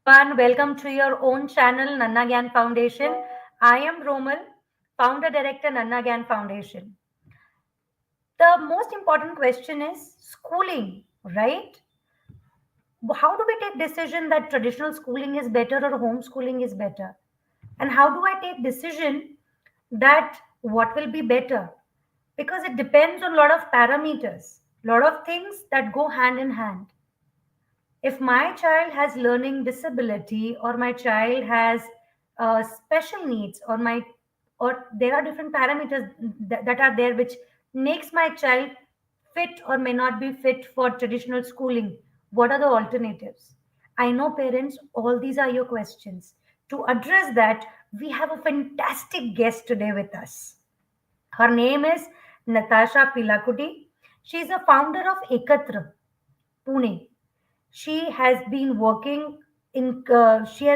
Welcome to your own channel, Nanna Gyan Foundation. I am Romal, founder director, Nanna Gyan Foundation. The most important question is schooling, right? How do we take decision that traditional schooling is better or homeschooling is better? And how do I take decision that what will be better? Because it depends on a lot of parameters, lot of things that go hand in hand. If my child has learning disability or my child has special needs or there are different parameters that are there which makes my child fit or may not be fit for traditional schooling, what are the alternatives? I know parents, all these are your questions. To address that, we have a fantastic guest today with us. Her name is Natasha Pilakudy. She is a founder of Ekatra, Pune. She has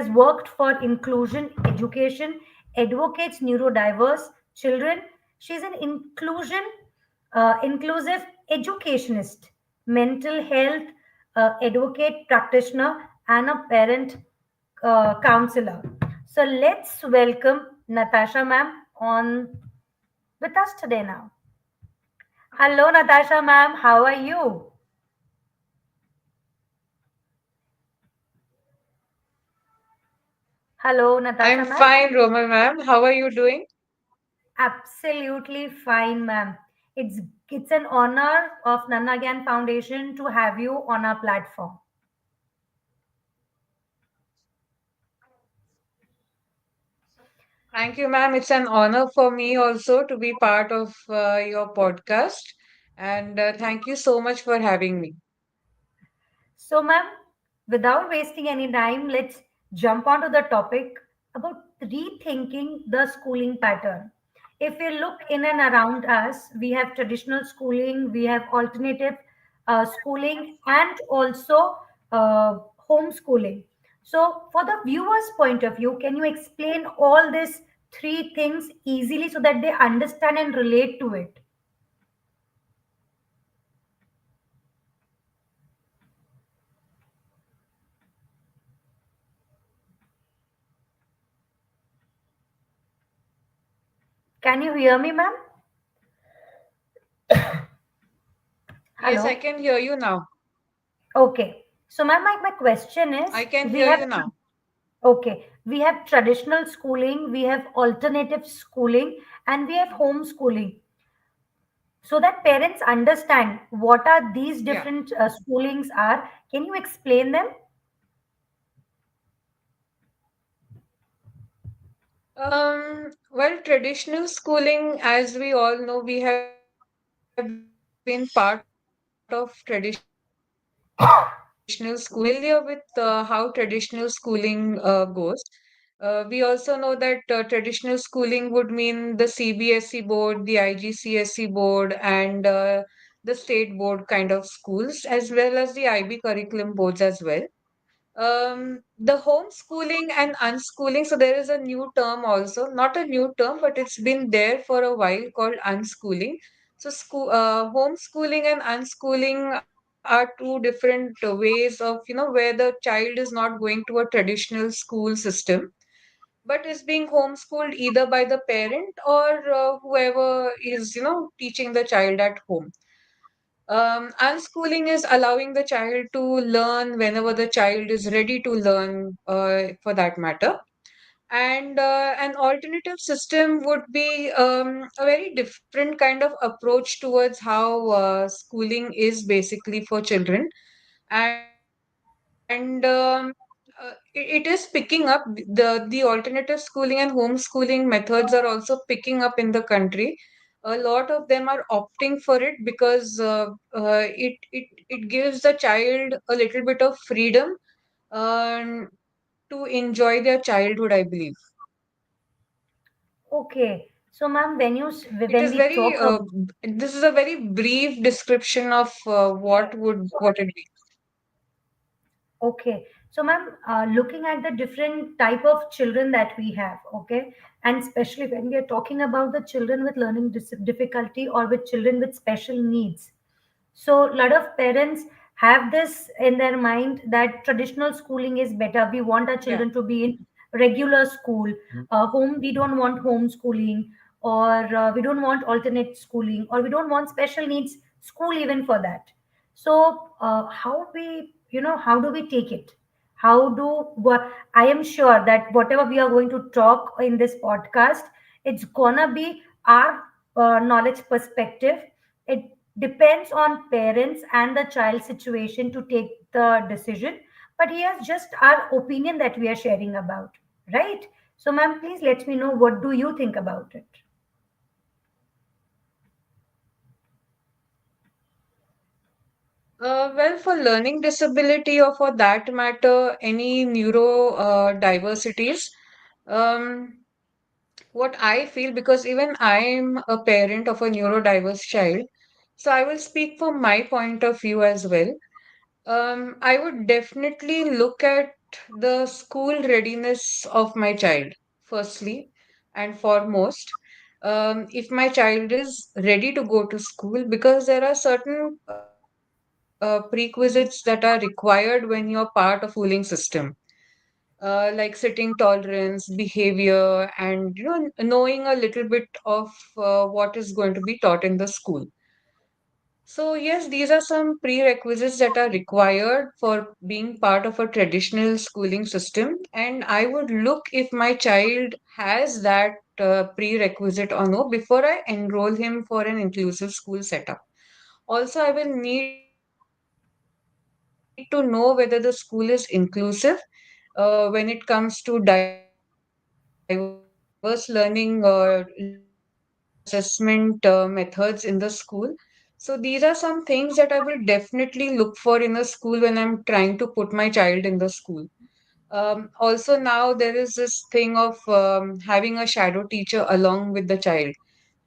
worked for inclusion education, advocates neurodiverse children. She's an inclusive educationist, mental health advocate practitioner, and a parent counselor. So let's welcome Natasha ma'am on with us today now. Hello Natasha ma'am, how are you? Hello Natasha I'm ma'am. fine, Romal ma'am. How are you doing? Absolutely fine, ma'am. It's an honor of Nannagyan Foundation to have you on our platform. Thank you, ma'am. It's an honor for me also to be part of your podcast. And thank you so much for having me. So, ma'am, without wasting any time, let's jump onto the topic about rethinking the schooling pattern. If we look in and around us, we have traditional schooling, we have alternative schooling, and also homeschooling. So, for the viewer's point of view, can you explain all these three things easily so that they understand and relate to it? Can you hear me, ma'am? Yes, I Hello. can hear you now. Okay. So, ma'am, my question is I can we hear have, you now. okay, we have traditional schooling, we have alternative schooling, and we have homeschooling. So that parents understand what are these Yeah. different schoolings are. Can you explain them? Well, traditional schooling, as we all know, we have been part of traditional schooling for a while. So we are familiar with how traditional schooling goes. We also know that traditional schooling would mean the CBSE board, the IGCSE board, and the state board kind of schools, as well as the IB curriculum boards as well. The homeschooling and unschooling, so there is a new term also, not a new term, but it's been there for a while called unschooling. So homeschooling and unschooling are two different ways of, where the child is not going to a traditional school system, but is being homeschooled either by the parent or whoever is, teaching the child at home. Unschooling is allowing the child to learn whenever the child is ready to learn, for that matter. And an alternative system would be a very different kind of approach towards how schooling is basically for children. And it is picking up. The alternative schooling and homeschooling methods are also picking up in the country. A lot of them are opting for it because it gives the child a little bit of freedom um, to enjoy their childhood, I believe. Okay. So, ma'am, It when is we very talk this is a very brief description of what it be. Okay. So, ma'am, looking at the different type of children that we have, okay, and especially when we are talking about the children with learning difficulty or with children with special needs. So, a lot of parents have this in their mind that traditional schooling is better. We want our Yeah. children to be in regular school. Home, we don't want homeschooling, or we don't want alternate schooling, or we don't want special needs school even for that. So, how we, how do we take it? How do I am sure that whatever we are going to talk in this podcast, it's gonna be our knowledge perspective. It depends on parents and the child situation to take the decision. But here's just our opinion that we are sharing about, right? So, ma'am, please let me know, what do you think about it? Well, for learning disability or for that matter, any neuro diversities, um, what I feel, because even I'm a parent of a neurodiverse child, so I will speak from my point of view as well. I would definitely look at the school readiness of my child, firstly and foremost. If my child is ready to go to school, because there are certain prerequisites that are required when you're part of a schooling system, like sitting tolerance, behavior, and knowing a little bit of what is going to be taught in the school. So, yes, these are some prerequisites that are required for being part of a traditional schooling system. And I would look if my child has that prerequisite or no before I enroll him for an inclusive school setup. Also, I will need to know whether the school is inclusive when it comes to diverse learning assessment methods in the school. So these are some things that I will definitely look for in a school when I'm trying to put my child in the school. Also, now there is this thing of having a shadow teacher along with the child.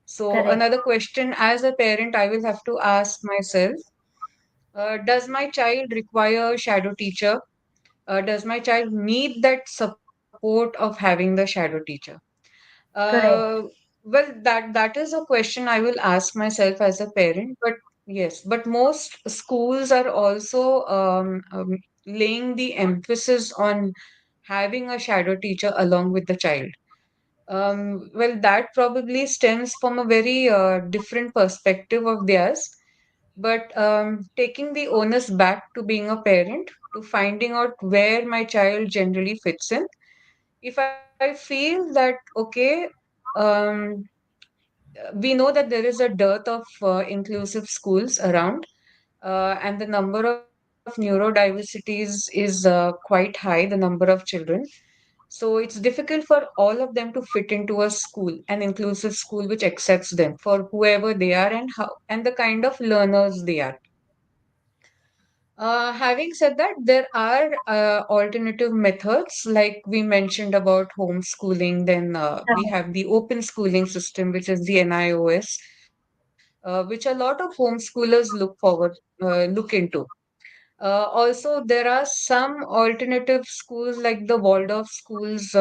So Correct. another question as a parent, I will have to ask myself, does my child require a shadow teacher? Does my child need that support of having the shadow teacher? Uh, Correct. well, that is a question I will ask myself as a parent. But yes, but most schools are also laying the emphasis on having a shadow teacher along with the child. Well, that probably stems from a very different perspective of theirs. But taking the onus back to being a parent, to finding out where my child generally fits in, if I feel that, okay, um, we know that there is a dearth of inclusive schools around, and the number of neurodiversities is quite high, the number of children. So it's difficult for all of them to fit into a school, an inclusive school which accepts them for whoever they are and how and the kind of learners they are. Having said that, there are alternative methods, like we mentioned about homeschooling. Then we Correct. have the open schooling system, which is the NIOS, which a lot of homeschoolers look into. Also, there are some alternative schools like the Waldorf schools,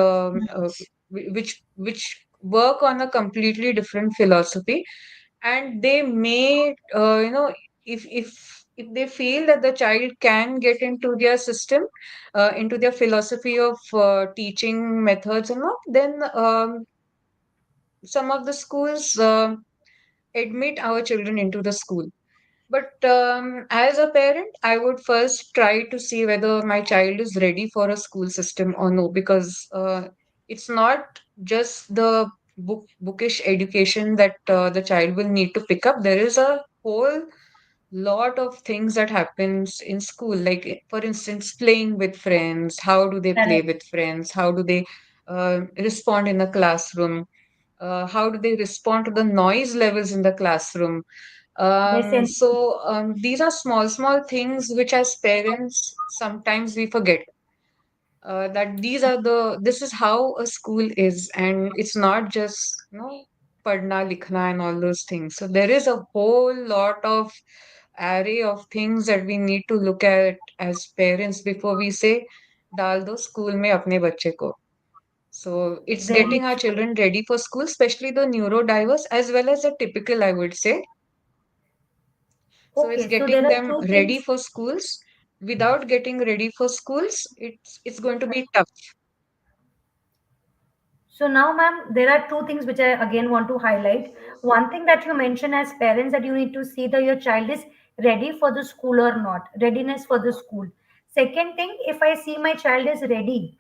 which work on a completely different philosophy, and they may, if they feel that the child can get into their system, into their philosophy of teaching methods and all, then some of the schools admit our children into the school. But as a parent, I would first try to see whether my child is ready for a school system or no, because it's not just the bookish education that the child will need to pick up. There is a whole lot of things that happens in school, like for instance, playing with friends. How do they play Correct. with friends? How do they respond in a classroom? How do they respond to the noise levels in the classroom? They send. These are small things which as parents sometimes we forget, that this is how a school is, and it's not just padna likhna and all those things. So there is a whole lot of array of things that we need to look at as parents before we say dal do school mein apne bacche ko. So it's Very getting our true. children ready for school, especially the neurodiverse as well as the typical, I would say. So it's Okay, so there getting are them two ready things. for schools. Without getting ready for schools, it's going to be tough. So now, ma'am, there are two things which I again want to highlight. One thing that you mentioned as parents that you need to see that your child is ready for the school or not, readiness for the school. Second thing, if I see my child is ready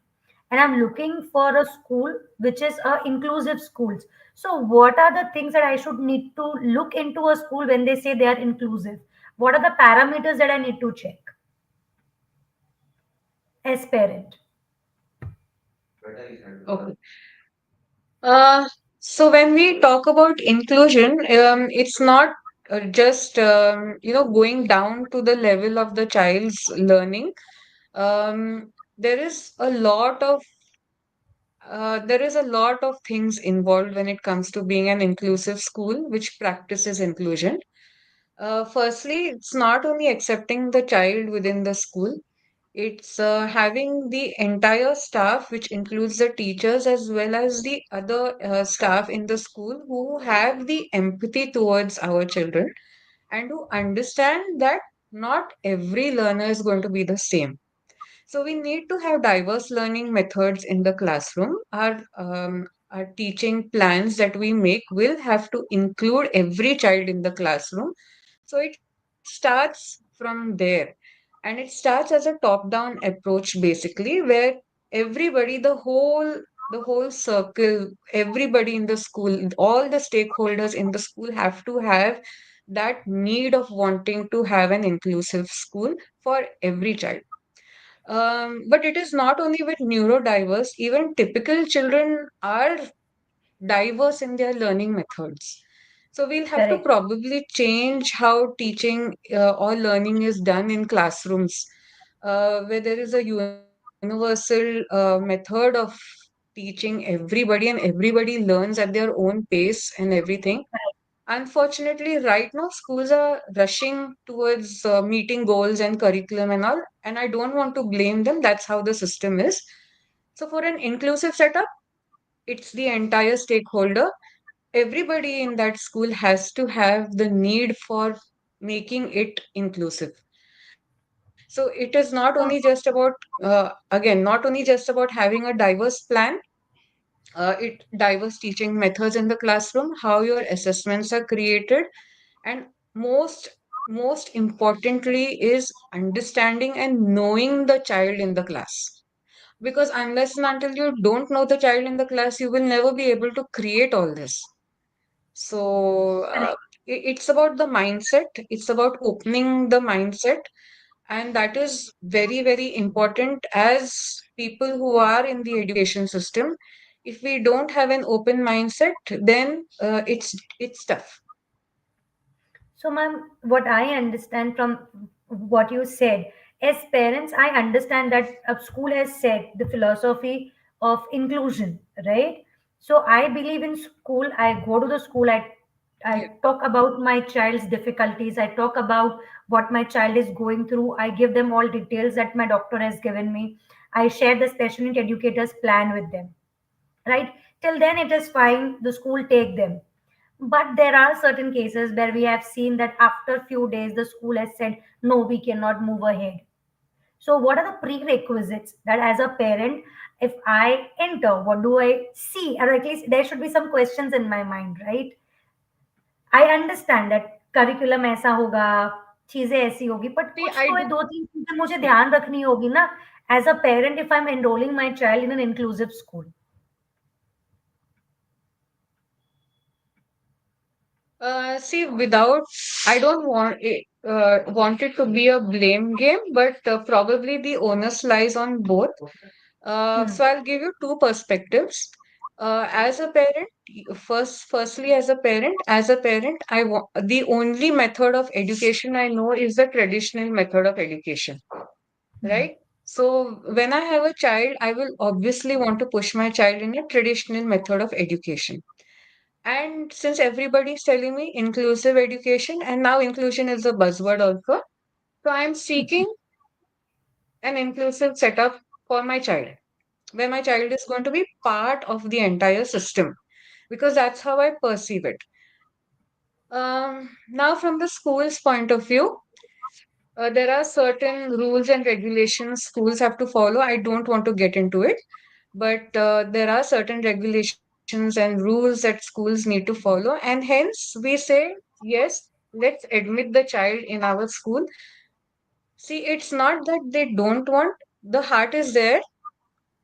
and I'm looking for a school which is a inclusive schools. So what are the things that I should need to look into a school when they say they are inclusive? What are the parameters that I need to check as parent? Okay. Uh, so when we talk about inclusion, it's not just going down to the level of the child's learning. There is a lot of things involved when it comes to being an inclusive school which practices inclusion. Firstly, it's not only accepting the child within the school, it's having the entire staff, which includes the teachers as well as the other staff in the school who have the empathy towards our children and who understand that not every learner is going to be the same. So we need to have diverse learning methods in the classroom. Our teaching plans that we make will have to include every child in the classroom. So it starts from there. And it starts as a top-down approach, basically, where everybody, the whole circle, everybody in the school, all the stakeholders in the school have to have that need of wanting to have an inclusive school for every child. But it is not only with neurodiverse, even typical children are diverse in their learning methods. So we'll have to Correct. probably change how teaching or learning is done in classrooms, where there is a universal method of teaching everybody and everybody learns at their own pace and everything. Unfortunately, right now schools are rushing towards meeting goals and curriculum and all, and I don't want to blame them. That's how the system is. So for an inclusive setup, it's the entire stakeholder. Everybody in that school has to have the need for making it inclusive. So it is not only just about, again, not only just about having a diverse plan, diverse teaching methods in the classroom, how your assessments are created, and most most importantly is understanding and knowing the child in the class. Because unless and until you don't know the child in the class, you will never be able to create all this. So it's about the mindset, it's about opening the mindset, and that is very, very important as people who are in the education system. If we don't have an open mindset, then it's tough. So, ma'am, what I understand from what you said, as parents, I understand that a school has set the philosophy of inclusion, right? So, I believe in school. I go to the school. I Yeah. talk about my child's difficulties. I talk about what my child is going through. I give them all details that my doctor has given me. I share the special need educators plan with them, right? Till then, it is fine. The school take them, but there are certain cases where we have seen that after few days the school has said no, we cannot move ahead. So what are the prerequisites that as a parent, if I enter, what do I see, or at least there should be some questions in my mind, right? I understand that curriculum ऐसा होगा, चीजें ऐसी होगी, but See, कुछ I तो ये do. दो तीन चीजें मुझे ध्यान रखनी होगी ना, as a parent if I'm enrolling my child in an inclusive school. See, without, I don't want it to be a blame game, but probably the onus lies on both. Hmm. So I'll give you two perspectives. As a parent, firstly, as a parent, the only method of education I know is the traditional method of education, right? So when I have a child, I will obviously want to push my child in a traditional method of education. And since everybody is telling me inclusive education, and now inclusion is a buzzword also, so I'm seeking an inclusive setup for my child, where my child is going to be part of the entire system, because that's how I perceive it. Now, from the school's point of view, there are certain rules and regulations schools have to follow. I don't want to get into it, but there are certain regulations and rules that schools need to follow, and hence we say, yes, let's admit the child in our school. See, it's not that they don't want, the heart is there.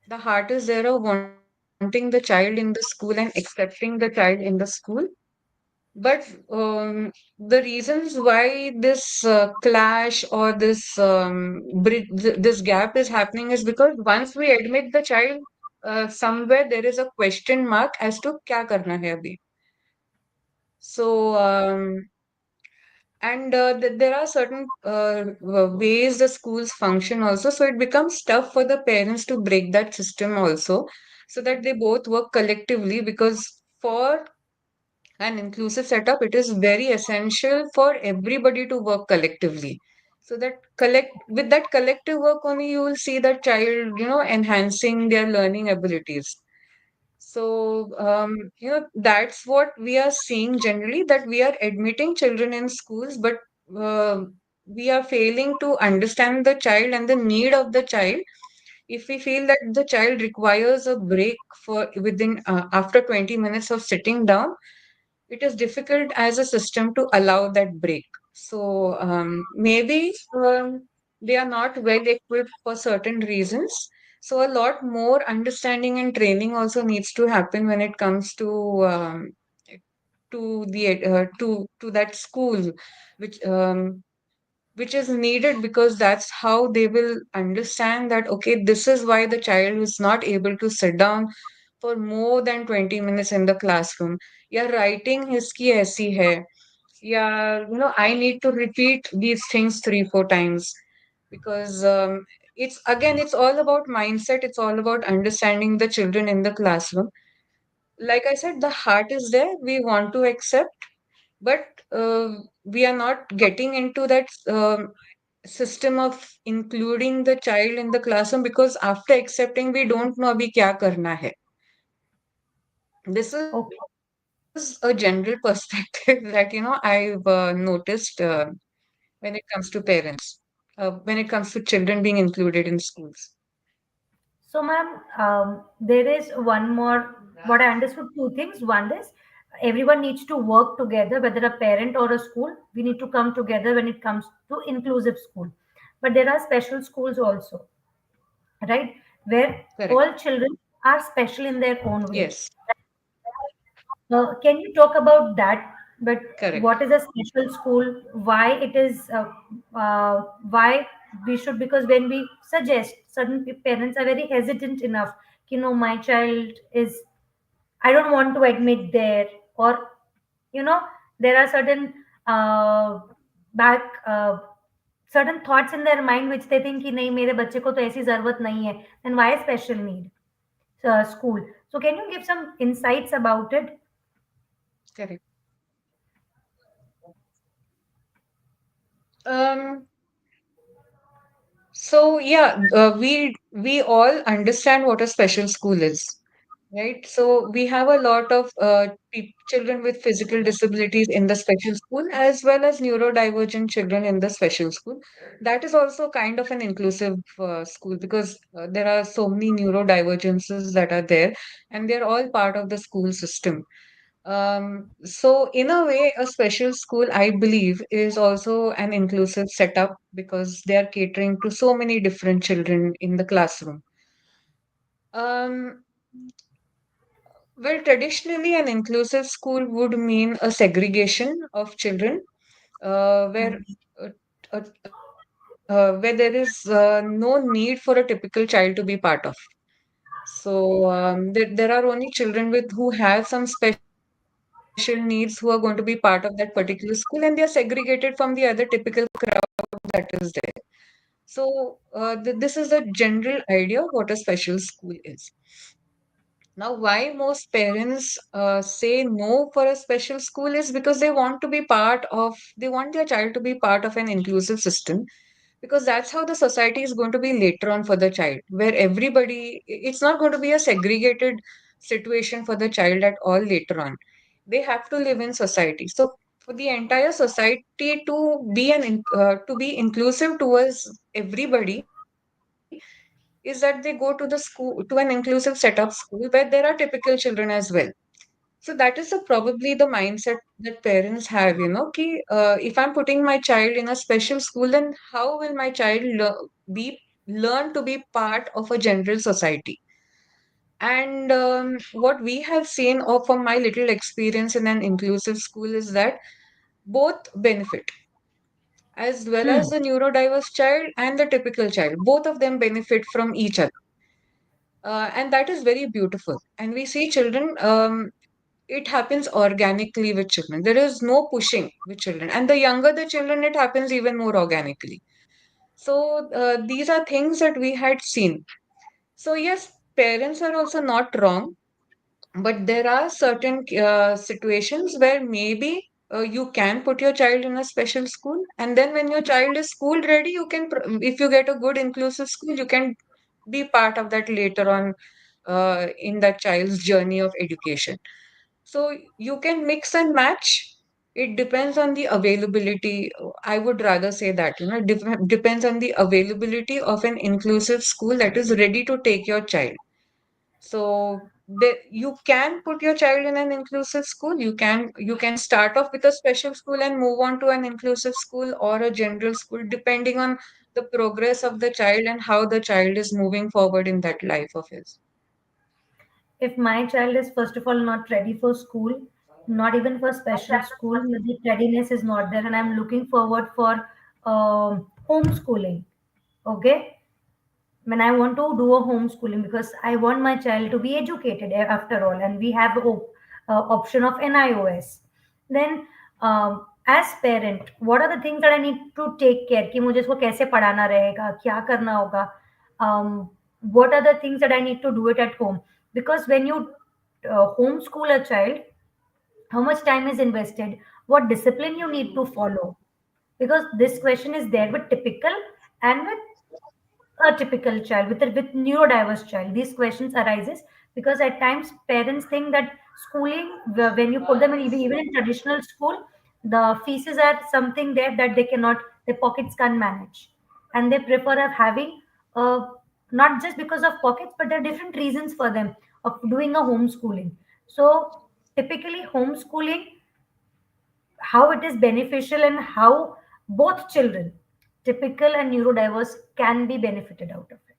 The heart is there of wanting the child in the school and accepting the child in the school. But the reasons why this clash or this this gap is happening is because once we admit the child, somewhere there is a question mark as to क्या करना है अभी. So and there are certain ways the schools function also. So it becomes tough for the parents to break that system also, so that they both work collectively, because for an inclusive setup, it is very essential for everybody to work collectively. So that with that collective work only, you will see that child, enhancing their learning abilities. So, that's what we are seeing generally, that we are admitting children in schools, but uh, we are failing to understand the child and the need of the child. If we feel that the child requires a break for within after 20 minutes of sitting down, it is difficult as a system to allow that break. So maybe they are not well equipped for certain reasons. So a lot more understanding and training also needs to happen when it comes to that school, which which is needed, because that's how they will understand that, okay, this is why the child is not able to sit down for more than 20 minutes in the classroom. या writing इसकी ऐसी है, या I need to repeat these things 3 4 times, because it's all about mindset, it's all about understanding the children in the classroom. Like I said, the heart is there, we want to accept, but we are not getting into that system of including the child in the classroom, because after accepting we don't know abhi kya karna hai. This is a Okay. general perspective that I've noticed when it comes to parents, when it comes to children being included in schools. So, ma'am, there is one more. What I understood, two things. One is everyone needs to work together, whether a parent or a school. We need to come together when it comes to inclusive school. But there are special schools also, right? Where Correct. all children are special in their own way. Yes. Can you talk about that? But what Correct. is a special school? Why it is? Why we should? Because when we suggest, certain parents are very hesitant enough. My child is. I don't want to admit there, or there are certain uh, back certain thoughts in their mind which they think कि नहीं मेरे बच्चे को तो ऐसी जरूरत नहीं है. Then why special need school? So can you give some insights about it? Correct. Um, so yeah, we all understand what a special school is, right? So we have a lot of children with physical disabilities in the special school, as well as neurodivergent children in the special school. That is also kind of an inclusive school, because there are so many neurodivergences that are there, and they're all part of the school system. So in a way, a special school, I believe, is also an inclusive setup, because they are catering to so many different children in the classroom. Um, well, traditionally, an inclusive school would mean a segregation of children, where uh, where there is no need for a typical child to be part of. So there are only children with who have some special needs who are going to be part of that particular school, and they are segregated from the other typical crowd that is there. So this is the general idea of what a special school is. Now, why most parents say no for a special school is because they want their child to be part of an inclusive system, because that's how the society is going to be later on for the child, where it's not going to be a segregated situation for the child at all later on. They have to live in society. So for the entire society to be inclusive towards everybody is that they go to the school, to an inclusive setup school where there are typical children as well. So that is probably the mindset that parents have, if I'm putting my child in a special school, then how will my child be learn to be part of a general society? And what we have seen, or from my little experience in an inclusive school, is that both benefit, as well as Hmm. the neurodiverse child and the typical child. Both of them benefit from each other. And that is very beautiful. And we see children, it happens organically with children. There is no pushing with children. And the younger the children, it happens even more organically. So these are things that we had seen. So, yes, parents are also not wrong. But there are certain situations where maybe you can put your child in a special school, and then when your child is school ready, if you get a good inclusive school, you can be part of that later on in that child's journey of education. So you can mix and match. It depends on the availability. I would rather say that, depends on the availability of an inclusive school that is ready to take your child. So you can put your child in an inclusive school. You can start off with a special school and move on to an inclusive school or a general school, depending on the progress of the child and how the child is moving forward in that life of his. If my child is first of all not ready for school, not even for special school, the readiness is not there, and I'm looking forward for homeschooling. Okay, when I want to do a homeschooling because I want my child to be educated after all, and we have the option of NIOS. Then, as parent, what are the things that I need to take care? कि मुझे इसको कैसे पढ़ाना रहेगा, क्या करना होगा? What are the things that I need to do it at home? Because when you homeschool a child, how much time is invested? What discipline you need to follow? Because this question is there with typical and with a typical child with neurodiverse child. These questions arises because at times parents think that schooling, when you put them in even in traditional school, the fees are something there that they cannot, their pockets can't manage, and they prefer of having uh, not just because of pockets, but there are different reasons for them of doing a homeschooling. So typically homeschooling, how it is beneficial and how both children, typical and neurodiverse, can be benefited out of it.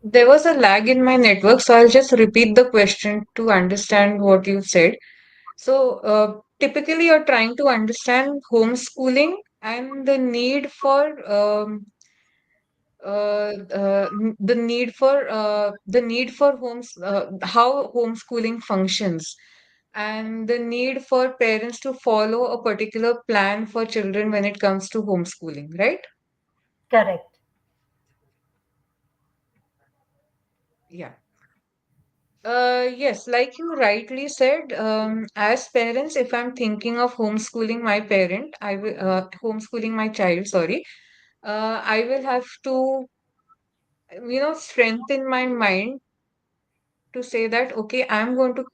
There was a lag in my network, so I'll just repeat the question to understand what you said. So, typically, you're trying to understand homeschooling and the need for how homeschooling functions, and the need for parents to follow a particular plan for children when it comes to homeschooling, right? Correct. Yeah. Yes, like you rightly said, as parents, if I'm thinking of homeschooling my child, sorry, I will have to, strengthen my mind to say that, okay, I'm going to,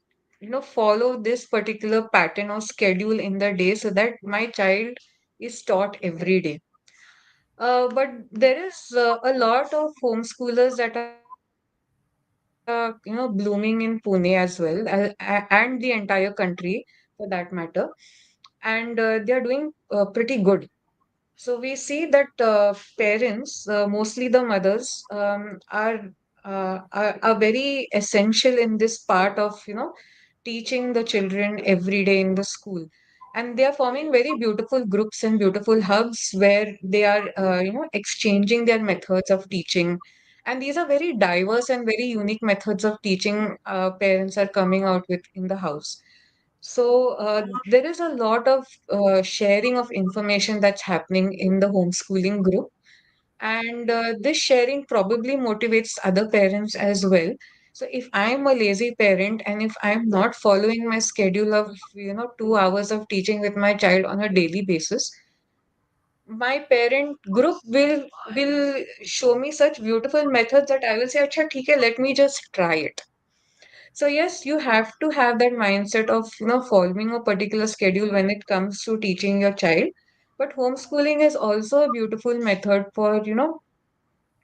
follow this particular pattern or schedule in the day so that my child is taught every day. But there is a lot of homeschoolers that are, blooming in Pune as well, and the entire country for that matter. And they are doing pretty good. So we see that parents, mostly the mothers, are very essential in this part of teaching the children every day in the school, and they are forming very beautiful groups and beautiful hubs where they are exchanging their methods of teaching, and these are very diverse and very unique methods of teaching parents are coming out with in the house. So there is a lot of sharing of information that's happening in the homeschooling group, and this sharing probably motivates other parents as well. So if I'm a lazy parent and if I'm not following my schedule of 2 hours of teaching with my child on a daily basis, my parent group will show me such beautiful methods that I will say, "Acha, theek hai, let me just try it." So yes, you have to have that mindset of, following a particular schedule when it comes to teaching your child. But homeschooling is also a beautiful method for,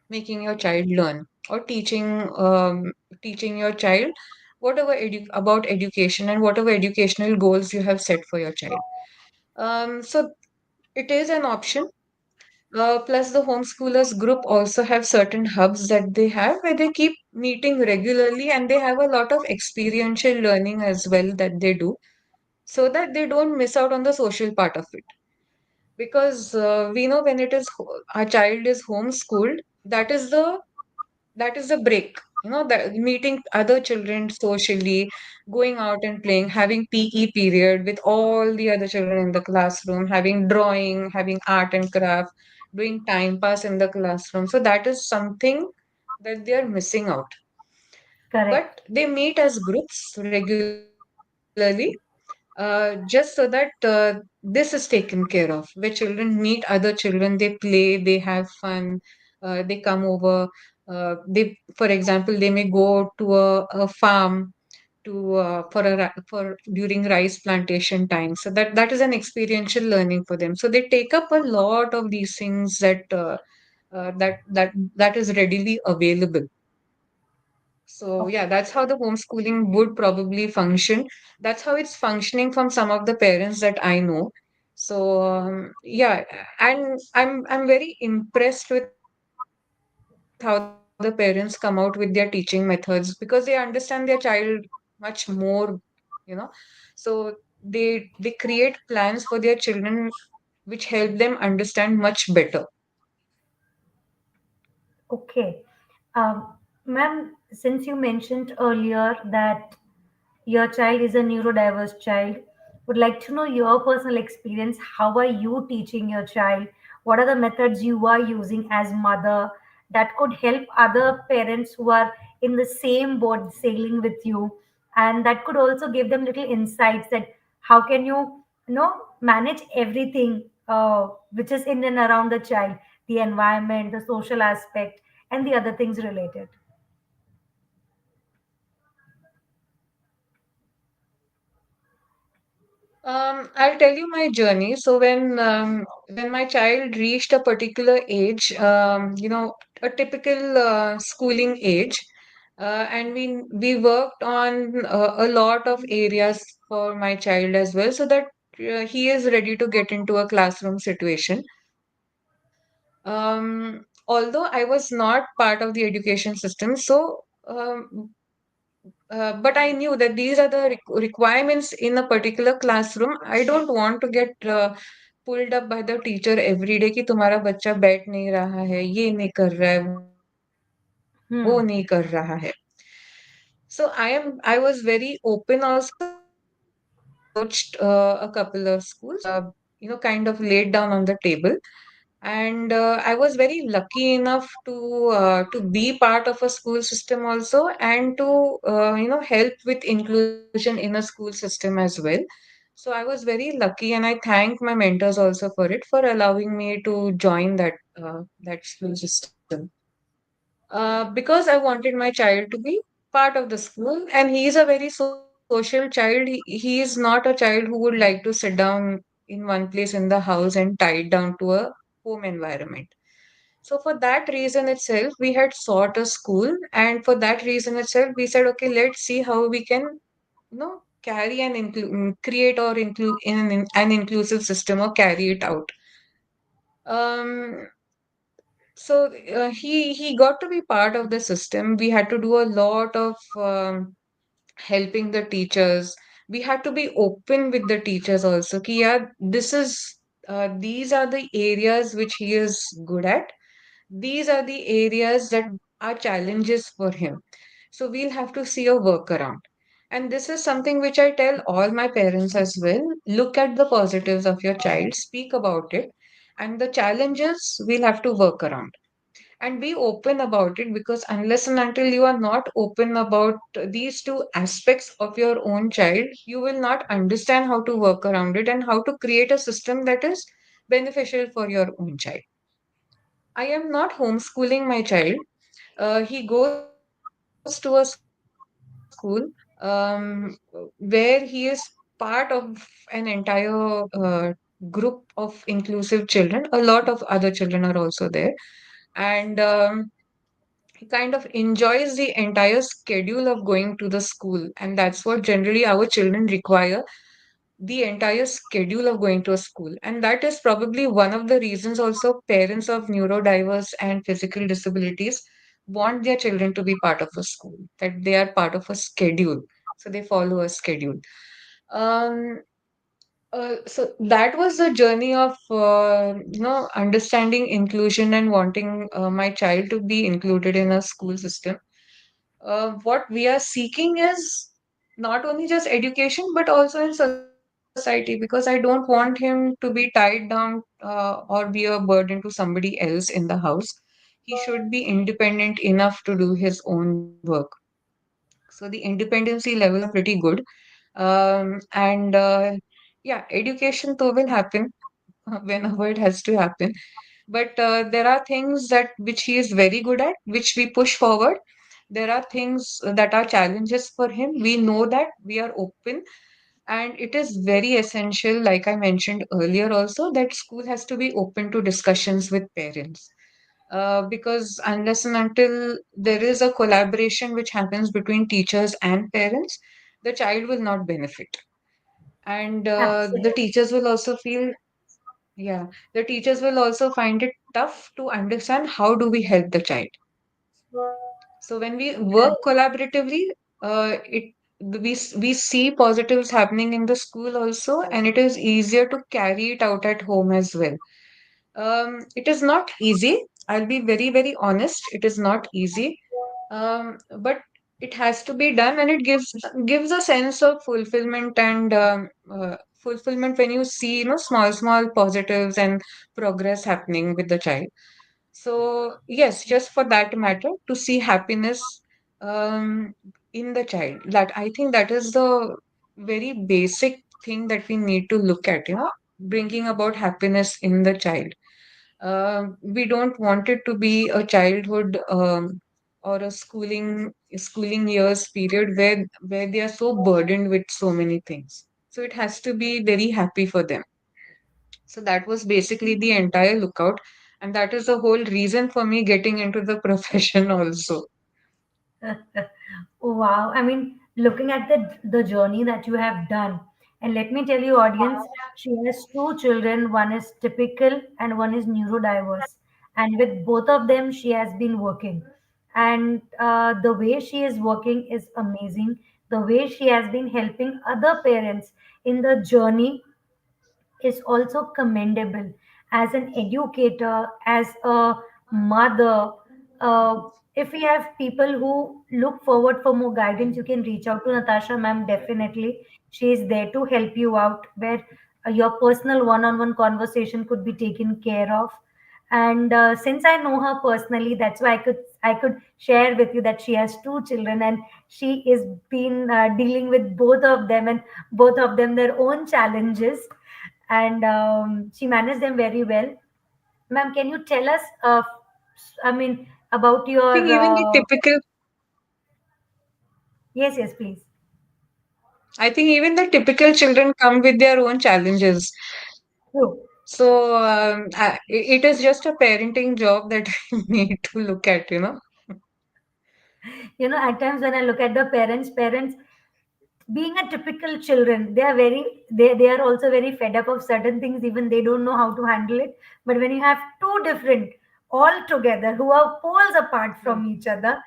making your child learn, or teaching your child whatever about education and whatever educational goals you have set for your child. So it is an option. Plus, the homeschoolers group also have certain hubs that they have where they keep meeting regularly, and they have a lot of experiential learning as well that they do, so that they don't miss out on the social part of it. Because we know when our child is homeschooled, that is the break. That meeting other children socially, going out and playing, having PE period with all the other children in the classroom, having drawing, having art and craft, doing time pass in the classroom. So that is something that they are missing out. Correct. But they meet as groups regularly, just so that this is taken care of, where children meet other children, they play, they have fun, they come over. For example, they may go to a farm for during rice plantation time. So that is an experiential learning for them. So they take up a lot of these things that is readily available. So yeah, that's how the homeschooling would probably function. That's how it's functioning from some of the parents that I know. So yeah, and I'm very impressed with how the parents come out with their teaching methods, because they understand their child much more, you know. So they create plans for their children which help them understand much better. Okay. Ma'am, since you mentioned earlier that your child is a neurodiverse child, would like to know your personal experience. How are you teaching your child? What are the methods you are using as mother that could help other parents who are in the same boat sailing with you, and that could also give them little insights that how can you manage everything which is in and around the child, the environment, the social aspect, and the other things related. I'll tell you my journey. So when my child reached a particular age, a typical schooling age, and we worked on a lot of areas for my child as well, so that he is ready to get into a classroom situation. Although I was not part of the education system, so but I knew that these are the requirements in a particular classroom. I don't want to get pulled up by the teacher every day कि तुम्हारा बच्चा बैठ नहीं रहा है, ये नहीं कर रहा है, वो नहीं कर रहा है. Hmm. So I was very open also, and I approached a couple of schools, kind of laid down on the table. And I was very lucky enough to be part of a school system also, and to help with inclusion in a school system as well. So I was very lucky, and I thank my mentors also for it, for allowing me to join that school system. Because I wanted my child to be part of the school, and he is a very social child. He is not a child who would like to sit down in one place in the house and tied down to a home environment. So for that reason itself, we had sought a school, and for that reason itself, we said, okay, let's see how we can, carry and create or include in an inclusive system, or carry it out. Um, so he got to be part of the system. We had to do a lot of helping the teachers. We had to be open with the teachers also. Ki, yeah, these are the areas which he is good at. These are the areas that are challenges for him. So we'll have to see a workaround. And this is something which I tell all my parents as well. Look at the positives of your child, speak about it, and the challenges we'll have to work around. And be open about it, because unless and until you are not open about these two aspects of your own child, you will not understand how to work around it and how to create a system that is beneficial for your own child. I am not homeschooling my child. He goes to a school where he is part of an entire group of inclusive children. A lot of other children are also there. And he kind of enjoys the entire schedule of going to the school. And that's what generally our children require, the entire schedule of going to a school. And that is probably one of the reasons also parents of neurodiverse and physical disabilities want their children to be part of a school, that they are part of a schedule. So they follow a schedule. Um, so that was the journey of understanding inclusion and wanting my child to be included in a school system. What we are seeking is not only just education but also in society, because I don't want him to be tied down or be a burden to somebody else in the house. He should be independent enough to do his own work. So the independency levels are pretty good. And yeah, education though will happen whenever it has to happen. But there are things that which he is very good at, which we push forward. There are things that are challenges for him. We know that, we are open, and it is very essential, like I mentioned earlier also, that school has to be open to discussions with parents. Because unless and until there is a collaboration which happens between teachers and parents, the child will not benefit. And the Absolutely. teachers will also feel, yeah, the teachers will also find it tough to understand how do we help the child. So when we work collaboratively, it we see positives happening in the school also, and it is easier to carry it out at home as well. It is not easy. I'll be very, very honest. It is not easy. But it has to be done, and it gives a sense of fulfillment and fulfillment when you see, small, small positives and progress happening with the child. So yes, just for that matter, to see happiness um, in the child. That I think that is the very basic thing that we need to look at. Bringing about happiness in the child. We don't want it to be a childhood or a schooling years period where they are so burdened with so many things. So it has to be very happy for them. So that was basically the entire lookout, and that is the whole reason for me getting into the profession also. Wow. I mean, looking at the journey that you have done, and let me tell you, audience, she has two children. One is typical and one is neurodiverse. And with both of them, she has been working. And the way she is working is amazing. The way she has been helping other parents in the journey is also commendable. As an educator, as a mother, if we have people who look forward for more guidance, you can reach out to Natasha ma'am. Definitely she is there to help you out where your personal one-on-one conversation could be taken care of. And since I know her personally, that's why I could share with you that she has two children, and she is been dealing with both of them, and both of them their own challenges, and she managed them very well. Ma'am, can you tell us, I mean, about I your, think even the typical, yes, yes, please. I think even the typical children come with their own challenges. True. So it is just a parenting job that we need to look at. At times when I look at the parents being a typical children, they are they are also very fed up of certain things, even they don't know how to handle it. But when you have two different all together who are poles apart Hmm. from each other,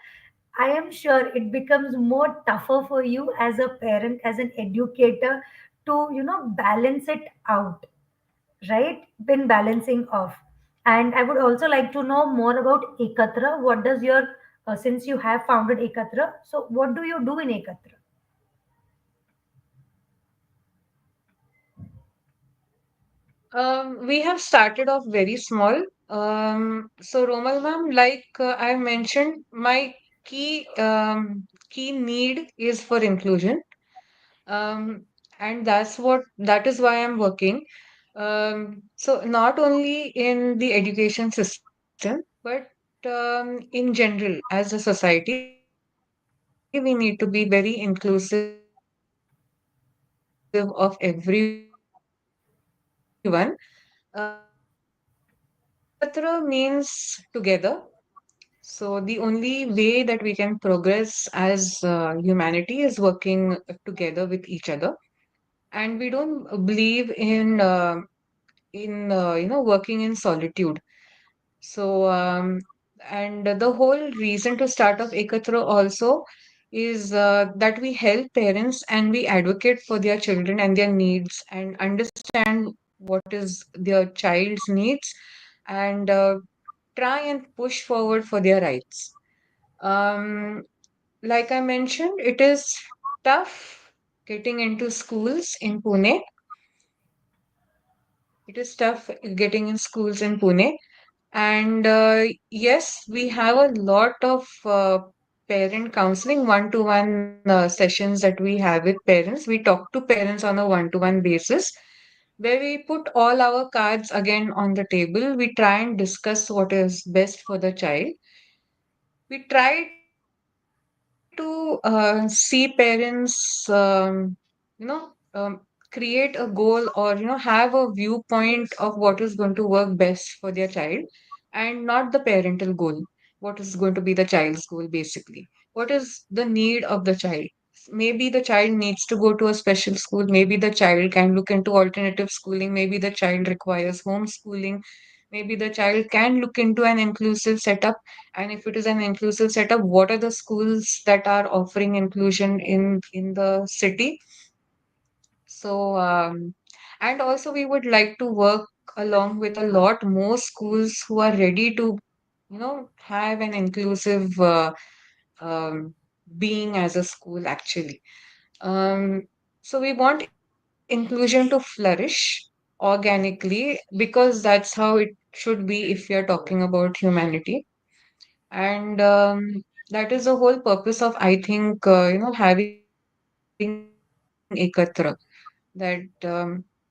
I am sure it becomes more tougher for you as a parent, as an educator, to balance it out, right? Been balancing off. And I would also like to know more about Ekatra. What does your since you have founded Ekatra, so what do you do in Ekatra? We have started off very small. So Romal ma'am, like I mentioned, my key need is for inclusion. Um, and that is why I'm working. So not only in the education system, but in general, as a society, we need to be very inclusive of everyone. Ekatra means together. So the only way that we can progress as humanity is working together with each other. And we don't believe in working in solitude. So and the whole reason to start off Ekatra also is that we help parents and we advocate for their children and their needs and understand what is their child's needs and try and push forward for their rights. Um, like I mentioned, it is tough getting into schools in Pune. It is tough getting in schools in Pune. And yes, we have a lot of parent counseling, one-to-one sessions that we have with parents. We talk to parents on a one-to-one basis where we put all our cards again on the table. We try and discuss what is best for the child. We try to see parents, create a goal or have a viewpoint of what is going to work best for their child, and not the parental goal. What is going to be the child's goal, basically? What is the need of the child? Maybe the child needs to go to a special school. Maybe the child can look into alternative schooling. Maybe the child requires homeschooling. Maybe the child can look into an inclusive setup, and if it is an inclusive setup, what are the schools that are offering inclusion in the city? So and also we would like to work along with a lot more schools who are ready to have an inclusive being as a school actually. So we want inclusion to flourish organically because that's how it should be if we are talking about humanity. And that is the whole purpose of, I think, having Ekatra, that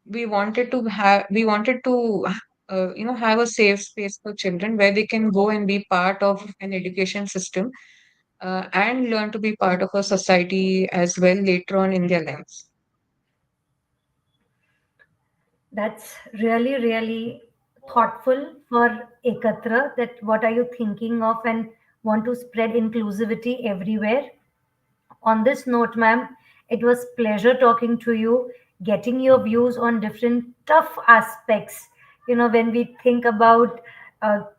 we wanted to have a safe space for children where they can go and be part of an education system and learn to be part of a society as well later on in their lives. That's really, really thoughtful for Ekatra. That what are you thinking of and want to spread inclusivity everywhere? On this note, ma'am, it was pleasure talking to you, getting your views on different tough aspects. When we think about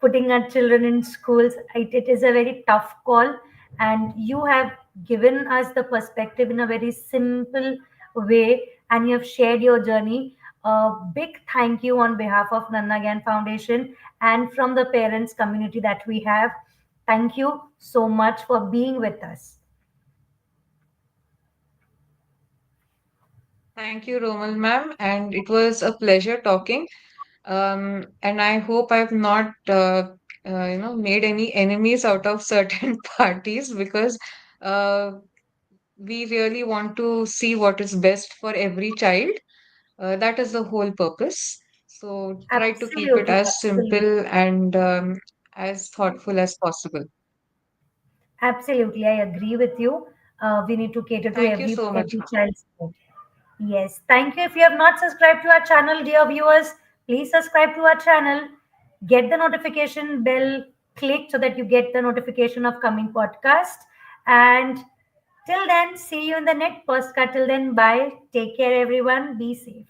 putting our children in schools, it is a very tough call, and you have given us the perspective in a very simple way, and you have shared your journey. A big thank you on behalf of Nanna Foundation and from the parents community that we have. Thank you so much for being with us. Thank you, Romal ma'am, and it was a pleasure talking. And I hope I've not, made any enemies out of certain parties because uh, we really want to see what is best for every child. That is the whole purpose. So try to keep it Absolutely, as absolutely, simple and as thoughtful as possible. absolutely. I agree with you. We need to cater to Thank you so much, every ma'am. child's need. Yes, thank you. If you have not subscribed to our channel, dear viewers, please subscribe to our channel. Get the notification bell click so that you get the notification of coming podcast. And till then, see you in the next podcast. Till then, bye. Take care, everyone. Be safe.